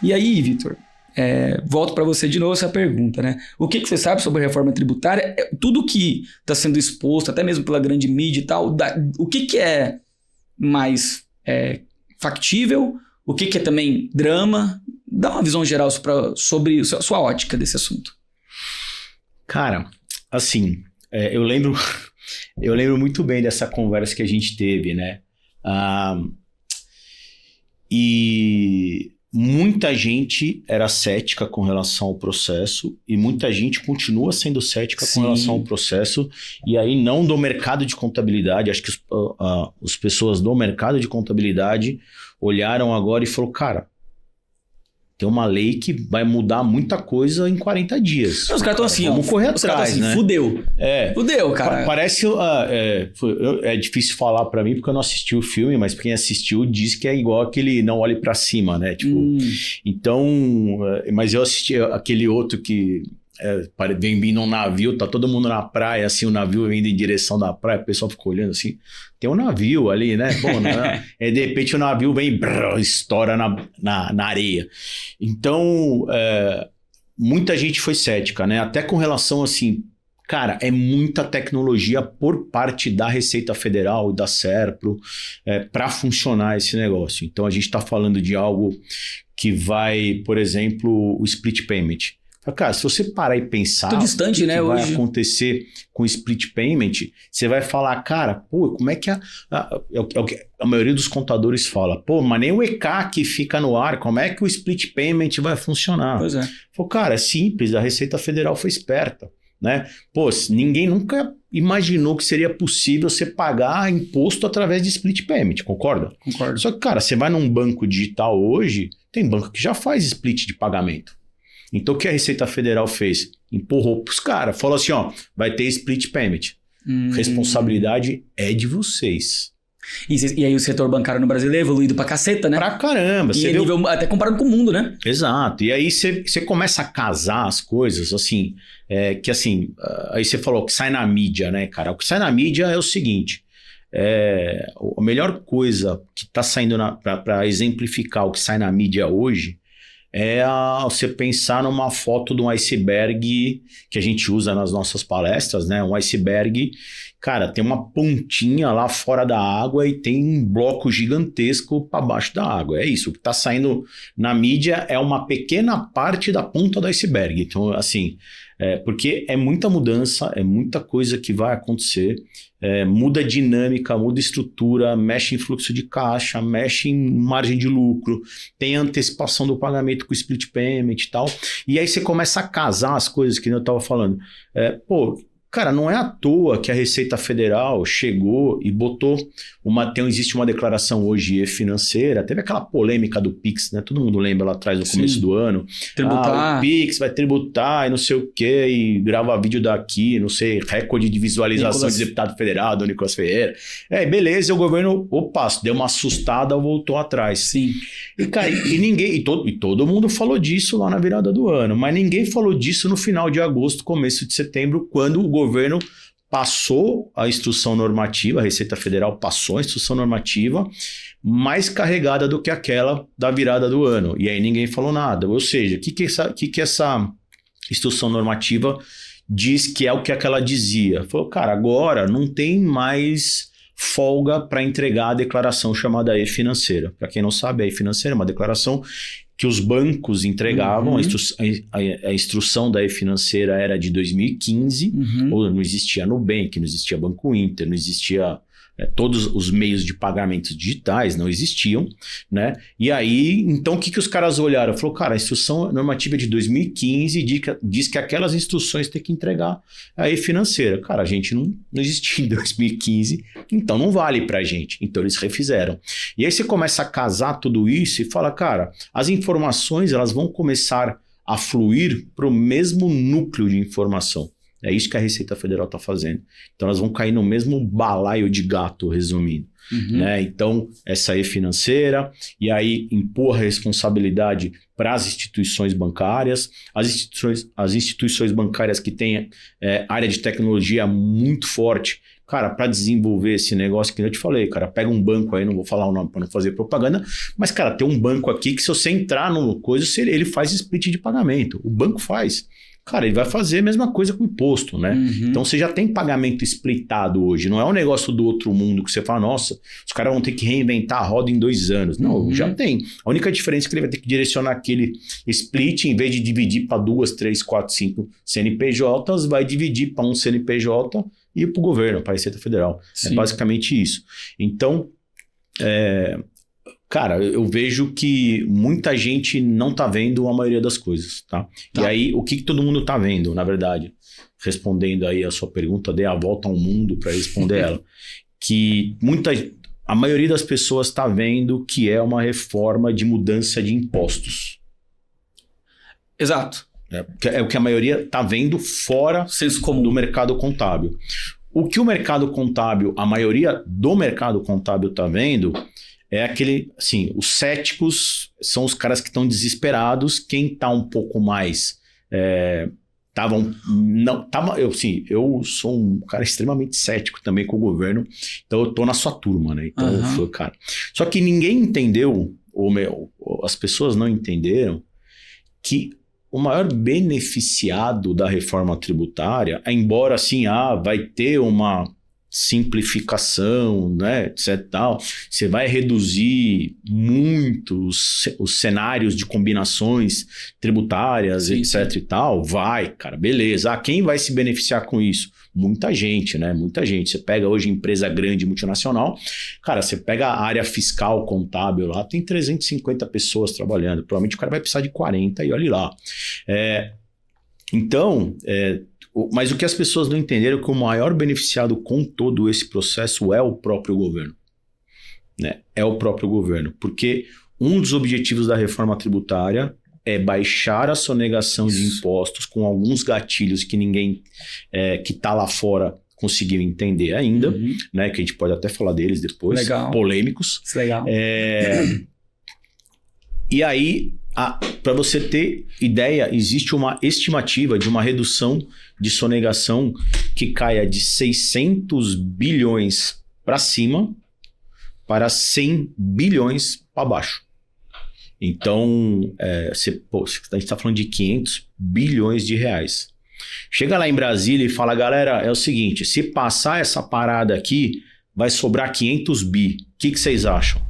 E aí, Vitor, volto para você de novo essa pergunta, né? O que você sabe sobre a reforma tributária? Tudo que está sendo exposto, até mesmo pela grande mídia e tal, o que é mais factível? O que é também drama? Dá uma visão geral sobre a sua ótica desse assunto. Cara, assim, eu lembro muito bem dessa conversa que a gente teve, né? E muita gente era cética com relação ao processo e muita gente continua sendo cética com relação ao processo. E aí não do mercado de contabilidade, acho que as pessoas do mercado de contabilidade olharam agora e falaram, cara, tem uma lei que vai mudar muita coisa em 40 dias. Os caras estão assim, vamos correr atrás, assim, né? Fudeu, cara. Parece... é difícil falar pra mim porque eu não assisti o filme, mas quem assistiu diz que é igual aquele Não Olhe Pra Cima, né? Tipo, então... Mas eu assisti aquele outro que... vem vindo um navio, tá todo mundo na praia, assim, o navio vindo em direção da praia, o pessoal fica olhando assim, tem um navio ali, né? Bom, né? De repente o navio vem, estoura na areia. Então, muita gente foi cética, né? Até com relação, assim, cara, é muita tecnologia por parte da Receita Federal e da Serpro para funcionar esse negócio. Então, a gente está falando de algo que vai, por exemplo, o split payment. Cara, se você parar e pensar muito distante, o que né, vai hoje acontecer com o split payment, você vai falar, cara, pô, como é que a maioria dos contadores fala, pô, mas nem o ECAC fica no ar, como é que o split payment vai funcionar? Pois é. Falei, cara, é simples, a Receita Federal foi esperta, né? Pô, ninguém nunca imaginou que seria possível você pagar imposto através de split payment, concorda? Concordo. Só que, cara, você vai num banco digital hoje, tem banco que já faz split de pagamento. Então, o que a Receita Federal fez? Empurrou pros caras. Falou assim, ó, vai ter split payment. Responsabilidade é de vocês. E aí o setor bancário no Brasil é evoluído pra caceta, né? Pra caramba. E nível, até comparado com o mundo, né? Exato. E aí você começa a casar as coisas, assim, que assim, aí você falou que sai na mídia, né, cara? O que sai na mídia é o seguinte, a melhor coisa que tá saindo para exemplificar o que sai na mídia hoje você pensar numa foto de um iceberg que a gente usa nas nossas palestras, né? Um iceberg, cara, tem uma pontinha lá fora da água e tem um bloco gigantesco para baixo da água. É isso, o que está saindo na mídia é uma pequena parte da ponta do iceberg. Então, assim, porque é muita mudança, é muita coisa que vai acontecer, muda dinâmica, muda estrutura, mexe em fluxo de caixa, mexe em margem de lucro, tem antecipação do pagamento com split payment e tal, e aí você começa a casar as coisas que eu estava falando. Cara, não é à toa que a Receita Federal chegou e botou existe uma declaração hoje financeira, teve aquela polêmica do Pix, né? Todo mundo lembra lá atrás, no começo do ano. Tributar. O Pix vai tributar e não sei o quê, e grava vídeo daqui, não sei, recorde de visualização de deputado federal, do Nicolas Ferreira. Beleza, o governo, deu uma assustada, voltou atrás. Sim. E, cara, todo mundo falou disso lá na virada do ano, mas ninguém falou disso no final de agosto, começo de setembro, quando o governo passou a instrução normativa, a Receita Federal passou a instrução normativa mais carregada do que aquela da virada do ano. E aí ninguém falou nada. Ou seja, o que essa instrução normativa diz que é o que aquela dizia? Falou, cara, agora não tem mais folga para entregar a declaração chamada E-Financeira. Para quem não sabe, a E-Financeira é uma declaração que os bancos entregavam, a instrução da E-Financeira era de 2015, ou não existia Nubank, não existia Banco Inter, não existia... todos os meios de pagamentos digitais não existiam, né? E aí, então, o que os caras olharam? Falou, cara, a instrução normativa é de 2015 diz que aquelas instruções tem que entregar a E-Financeira. Cara, a gente não existia em 2015, então não vale pra gente. Então, eles refizeram. E aí você começa a casar tudo isso e fala, cara, as informações elas vão começar a fluir para o mesmo núcleo de informação. É isso que a Receita Federal está fazendo. Então, elas vão cair no mesmo balaio de gato, resumindo. Né? Então, essa E-Financeira, e aí empurra a responsabilidade para as instituições bancárias. As instituições bancárias que têm área de tecnologia muito forte, Cara, para desenvolver esse negócio que eu te falei, cara, pega um banco aí, não vou falar o nome para não fazer propaganda, mas, cara, tem um banco aqui que se você entrar no coisa, ele faz split de pagamento. O banco faz. Cara, ele vai fazer a mesma coisa com o imposto, né? Uhum. Então você já tem pagamento splitado hoje. Não é um negócio do outro mundo que você fala, nossa, os caras vão ter que reinventar a roda em 2 anos. Não, já tem. A única diferença é que ele vai ter que direcionar aquele split, em vez de dividir para 2, 3, 4, 5 CNPJs, vai dividir para um CNPJ e para o governo, para a Receita Federal. Sim. É basicamente isso. Então, cara, eu vejo que muita gente não tá vendo a maioria das coisas, tá? E aí, o que todo mundo tá vendo, na verdade? Respondendo aí a sua pergunta, dei a volta ao mundo para responder ela. Que a maioria das pessoas tá vendo que é uma reforma de mudança de impostos. Exato. É o que a maioria tá vendo fora Senso comum do mercado contábil. O que o mercado contábil, a maioria do mercado contábil tá vendo... É aquele, assim, os céticos são os caras que estão desesperados. Quem está um pouco mais... eu sou um cara extremamente cético também com o governo, então eu tô na sua turma, né? Então eu fui, cara. Só que ninguém entendeu, as pessoas não entenderam que o maior beneficiado da reforma tributária, embora assim, vai ter uma simplificação, né, etc. Tal. Você vai reduzir muito os cenários de combinações tributárias, sim, etc. sim. E tal. Vai, cara, beleza. Quem vai se beneficiar com isso? Muita gente, né? Muita gente. Você pega hoje empresa grande, multinacional, cara, você pega a área fiscal, contábil lá, tem 350 pessoas trabalhando. Provavelmente o cara vai precisar de 40 e olhe lá. Mas o que as pessoas não entenderam é que o maior beneficiado com todo esse processo é o próprio governo. Né? É o próprio governo. Porque um dos objetivos da reforma tributária é baixar a sonegação de impostos com alguns gatilhos que ninguém que está lá fora conseguiu entender ainda, né? Que a gente pode até falar deles depois. Legal. Polêmicos. Isso é legal. E aí, para você ter ideia, existe uma estimativa de uma redução de sonegação que caia de 600 bilhões para cima para 100 bilhões para baixo. Então, a gente está falando de 500 bilhões de reais. Chega lá em Brasília e fala, galera, é o seguinte, se passar essa parada aqui, vai sobrar 500 bi. O que vocês acham?